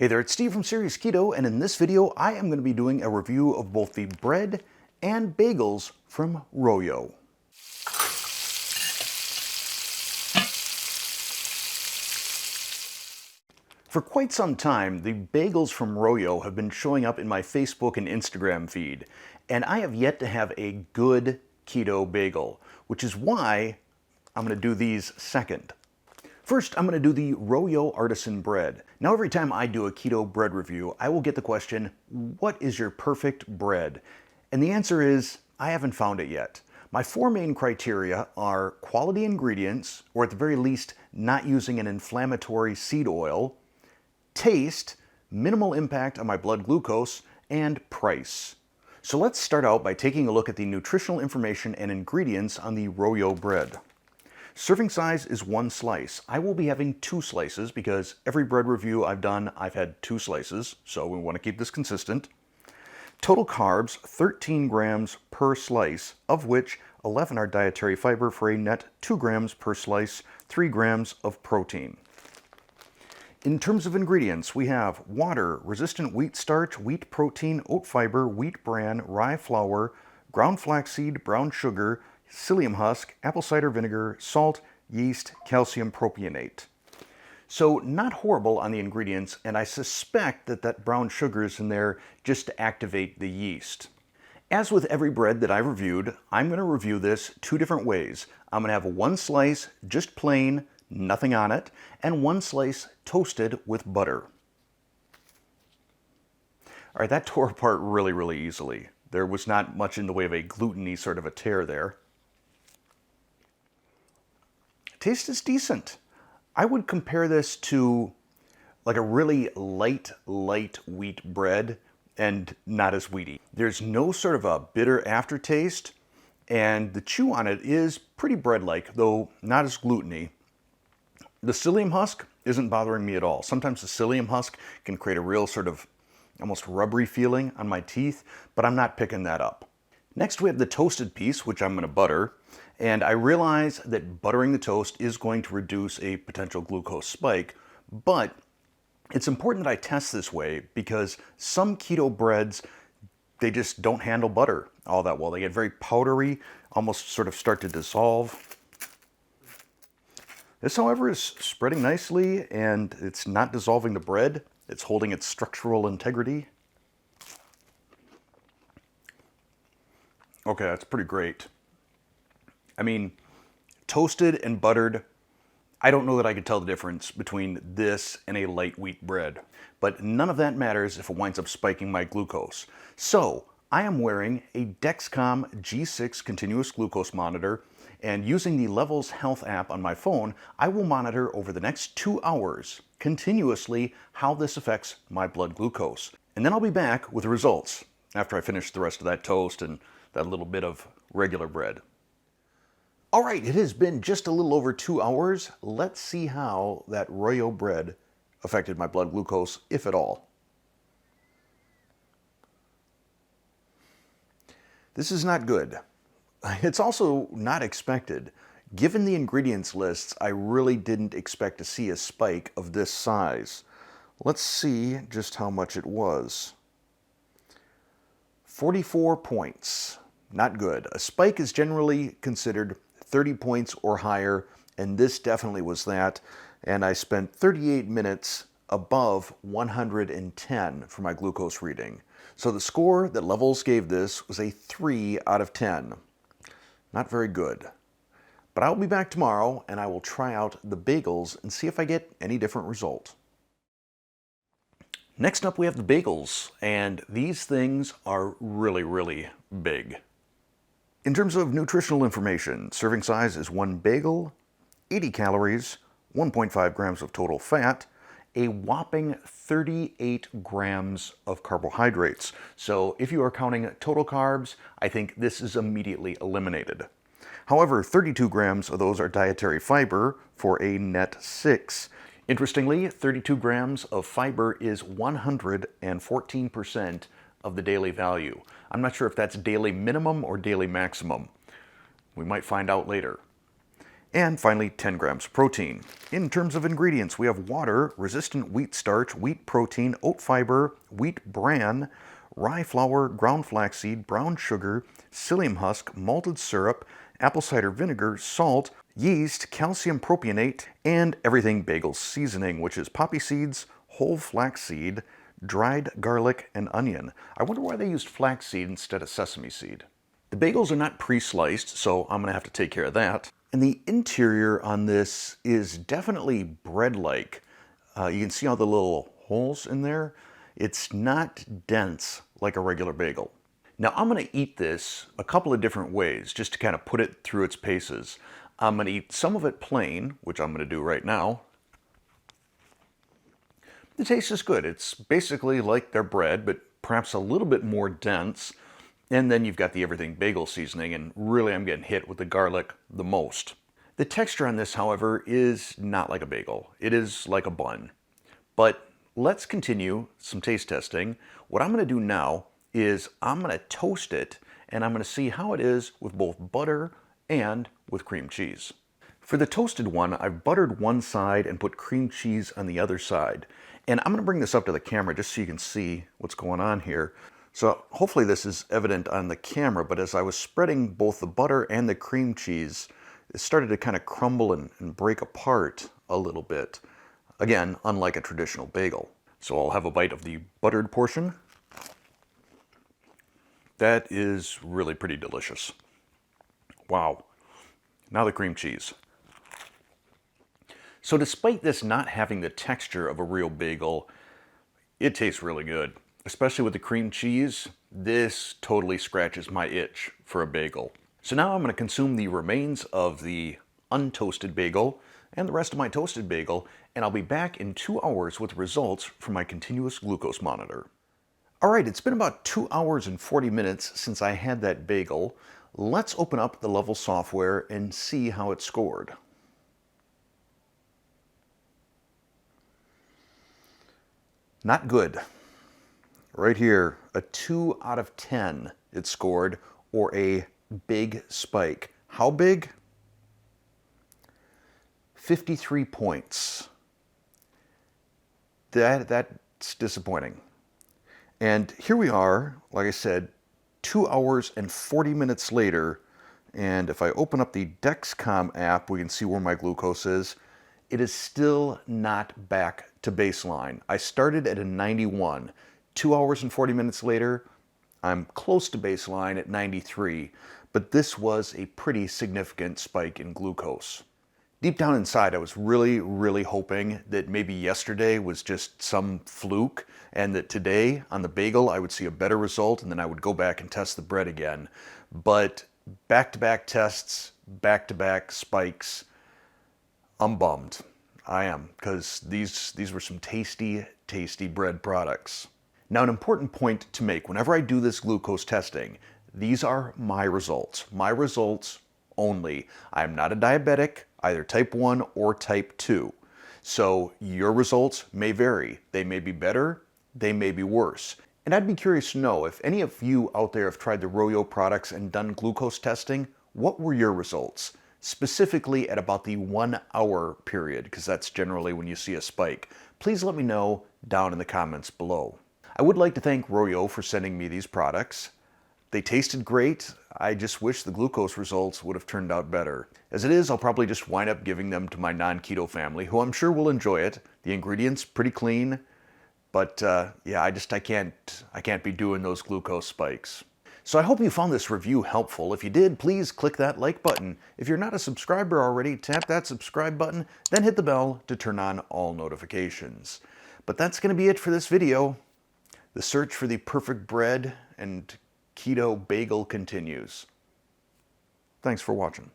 Hey there, it's Steve from Serious Keto, and in this video I am going to be doing a review of both the bread and bagels from Royo. For quite some time, the bagels from Royo have been showing up in my Facebook and Instagram feed, and I have yet to have a good keto bagel, which is why I'm going to do these second. First, I'm going to do the Royo Artisan Bread. Now, every time I do a keto bread review, I will get the question, what is your perfect bread? And the answer is, I haven't found it yet. My four main criteria are quality ingredients, or at the very least, not using an inflammatory seed oil, taste, minimal impact on my blood glucose, and price. So let's start out by taking a look at the nutritional information and ingredients on the Royo bread. Serving size is 1 slice. I will be having 2 slices because every bread review I've done, I've had 2 slices, so we want to keep this consistent. Total carbs, 13 grams per slice, of which 11 are dietary fiber for a net 2 grams per slice, 3 grams of protein. In terms of ingredients, we have water, resistant wheat starch, wheat protein, oat fiber, wheat bran, rye flour, ground flaxseed, brown sugar, psyllium husk, apple cider vinegar, salt, yeast, calcium propionate. So not horrible on the ingredients, and I suspect that brown sugar is in there just to activate the yeast. As with every bread that I've reviewed, I'm going to review this 2 different ways. I'm going to have 1 slice just plain, nothing on it, and 1 slice toasted with butter. All right, that tore apart really easily. There was not much in the way of a gluten-y sort of a tear there. Taste is decent. I would compare this to like a really light wheat bread and not as wheaty. There's no sort of a bitter aftertaste, and the chew on it is pretty bread-like, though not as gluten-y. The psyllium husk isn't bothering me at all. Sometimes the psyllium husk can create a real sort of almost rubbery feeling on my teeth, but I'm not picking that up. Next, we have the toasted piece, which I'm going to butter. And I realize that buttering the toast is going to reduce a potential glucose spike, but it's important that I test this way because some keto breads, they just don't handle butter all that well. They get very powdery, almost sort of start to dissolve. This, however, is spreading nicely and it's not dissolving the bread. It's holding its structural integrity. Okay, that's pretty great. I mean, toasted and buttered, I don't know that I could tell the difference between this and a light wheat bread, but none of that matters if it winds up spiking my glucose. So, I am wearing a Dexcom G6 continuous glucose monitor, and using the Levels Health app on my phone, I will monitor over the next 2 hours continuously how this affects my blood glucose. And then I'll be back with the results after I finish the rest of that toast and that little bit of regular bread. All right, it has been just a little over 2 hours. Let's see how that Royo bread affected my blood glucose, if at all. This is not good. It's also not expected. Given the ingredients lists, I really didn't expect to see a spike of this size. Let's see just how much it was. 44 points. Not good. A spike is generally considered 30 points or higher, and this definitely was that. And I spent 38 minutes above 110 for my glucose reading. So the score that Levels gave this was a 3 out of 10. Not very good. But I'll be back tomorrow and I will try out the bagels and see if I get any different result. Next up we have the bagels, and these things are really big. In terms of nutritional information, serving size is 1 bagel, 80 calories, 1.5 grams of total fat, a whopping 38 grams of carbohydrates. So if you are counting total carbs, I think this is immediately eliminated. However, 32 grams of those are dietary fiber for a net 6. Interestingly, 32 grams of fiber is 114% of the daily value. I'm not sure if that's daily minimum or daily maximum. We might find out later. And finally, 10 grams of protein. In terms of ingredients, we have water, resistant wheat starch, wheat protein, oat fiber, wheat bran, rye flour, ground flaxseed, brown sugar, psyllium husk, malted syrup, apple cider vinegar, salt, yeast, calcium propionate, and everything bagel seasoning, which is poppy seeds, whole flaxseed, dried garlic, and onion. I wonder why they used flaxseed instead of sesame seed. The bagels are not pre-sliced, so I'm gonna have to take care of that. And the interior on this is definitely bread-like. You can see all the little holes in there. It's not dense like a regular bagel. Now I'm gonna eat this a couple of different ways just to kind of put it through its paces. I'm gonna eat some of it plain, which I'm gonna do right now. The taste is good. It's basically like their bread, but perhaps a little bit more dense. And then you've got the everything bagel seasoning, and really I'm getting hit with the garlic the most. The texture on this, however, is not like a bagel. It is like a bun. But let's continue some taste testing. What I'm gonna do now is I'm gonna toast it, and I'm gonna see how it is with both butter and with cream cheese. For the toasted one, I've buttered one side and put cream cheese on the other side. And I'm gonna bring this up to the camera just so you can see what's going on here. So hopefully this is evident on the camera, but as I was spreading both the butter and the cream cheese, it started to kind of crumble and break apart a little bit. Again, unlike a traditional bagel. So I'll have a bite of the buttered portion. That is really pretty delicious. Wow. Now the cream cheese. So despite this not having the texture of a real bagel, it tastes really good. Especially with the cream cheese, this totally scratches my itch for a bagel. So now I'm going to consume the remains of the untoasted bagel and the rest of my toasted bagel, and I'll be back in 2 hours with results from my continuous glucose monitor. Alright, it's been about 2 hours and 40 minutes since I had that bagel. Let's open up the Level software and see how it scored. Not good. Right here, a 2 out of 10 it scored, or a big spike. How big? 53 points. That's disappointing. And here we are, like I said, 2 hours and 40 minutes later, and if I open up the Dexcom app, we can see where my glucose is. It is still not back to baseline. I started at a 91. 2 hours and 40 minutes later, I'm close to baseline at 93, but this was a pretty significant spike in glucose. Deep down inside, I was really hoping that maybe yesterday was just some fluke, and that today on the bagel I would see a better result, and then I would go back and test the bread again. But back-to-back tests, back-to-back spikes, I'm bummed. I am, because these were some tasty bread products. Now, an important point to make, whenever I do this glucose testing, these are my results only. I am not a diabetic, either type 1 or type 2. So your results may vary. They may be better, they may be worse. And I'd be curious to know if any of you out there have tried the Royo products and done glucose testing, what were your results? Specifically at about the 1 hour period, because that's generally when you see a spike. Please let me know down in the comments below. I would like to thank Royo for sending me these products. They tasted great. I just wish the glucose results would have turned out better. As it is, I'll probably just wind up giving them to my non-keto family, who I'm sure will enjoy it. The ingredients pretty clean, but yeah, I can't be doing those glucose spikes. So I hope you found this review helpful. If you did, please click that like button. If you're not a subscriber already, tap that subscribe button, then hit the bell to turn on all notifications. But that's going to be it for this video. The search for the perfect bread and keto bagel continues. Thanks for watching.